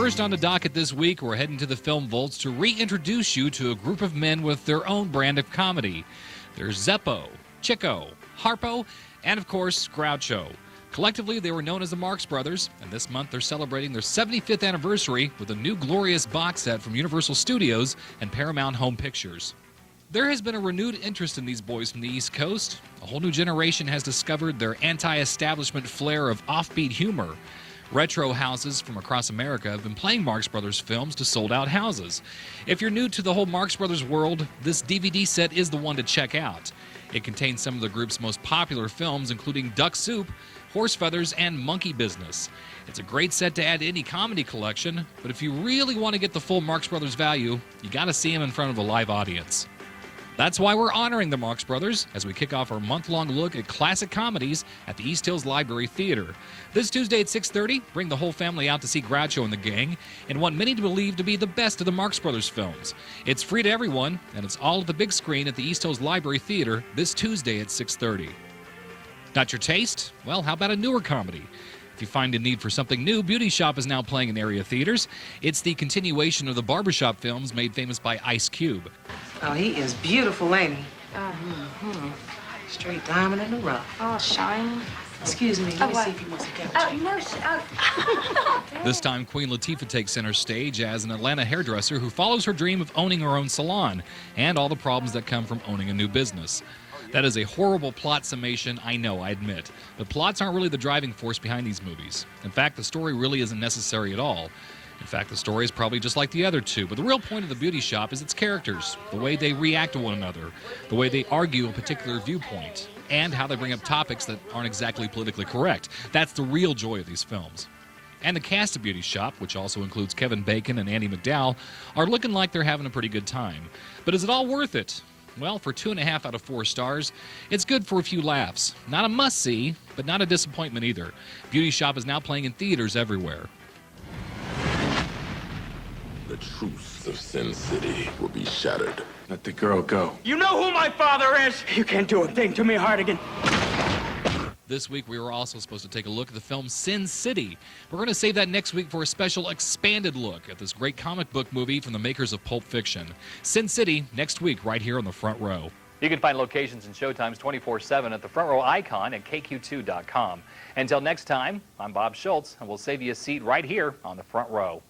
First on the docket this week, we're heading to the film vaults to reintroduce you to a group of men with their own brand of comedy. There's Zeppo, Chico, Harpo, and of course, Groucho. Collectively, they were known as the Marx Brothers, and this month they're celebrating their 75th anniversary with a new glorious box set from Universal Studios and Paramount Home Pictures. There has been a renewed interest in these boys from the East Coast. A whole new generation has discovered their anti-establishment flair of offbeat humor. Retro houses from across America have been playing Marx Brothers films to sold-out houses. If you're new to the whole Marx Brothers world, this DVD set is the one to check out. It contains some of the group's most popular films, including Duck Soup, Horse Feathers, and Monkey Business. It's a great set to add to any comedy collection, but if you really want to get the full Marx Brothers value, you got to see them in front of a live audience. That's why we're honoring the Marx Brothers as we kick off our month-long look at classic comedies at the East Hills Library Theater. This Tuesday at 6:30, bring the whole family out to see Groucho and the gang in what many believe to be the best of the Marx Brothers films. It's free to everyone, and it's all at the big screen at the East Hills Library Theater this Tuesday at 6:30. Not your taste? Well, how about a newer comedy? If you find a need for something new, Beauty Shop is now playing in area theaters. It's the continuation of the barbershop films made famous by Ice Cube. Oh, he is beautiful, ain't he? Straight diamond in the rough. Oh, shiny. Excuse me, let me see if he wants to get you. No, This time, Queen Latifah takes center stage as an Atlanta hairdresser who follows her dream of owning her own salon and all the problems that come from owning a new business. That is a horrible plot summation, I know, I admit. But plots aren't really the driving force behind these movies. In fact, the story really isn't necessary at all. In fact, the story is probably just like the other two, but the real point of the Beauty Shop is its characters, the way they react to one another, the way they argue a particular viewpoint, and how they bring up topics that aren't exactly politically correct. That's the real joy of these films. And the cast of Beauty Shop, which also includes Kevin Bacon and Andie MacDowell, are looking like they're having a pretty good time. But is it all worth it? Well, for 2.5 out of 4 stars, it's good for a few laughs. Not a must-see, but not a disappointment either. Beauty Shop is now playing in theaters everywhere. The truth of Sin City will be shattered. Let the girl go. You know who my father is? You can't do a thing to me, Hardigan. This week, we were also supposed to take a look at the film Sin City. We're going to save that next week for a special expanded look at this great comic book movie from the makers of Pulp Fiction. Sin City, next week, right here on the Front Row. You can find locations and showtimes 24/7 at the Front Row icon at KQ2.com. Until next time, I'm Bob Shultz, and we'll save you a seat right here on the Front Row.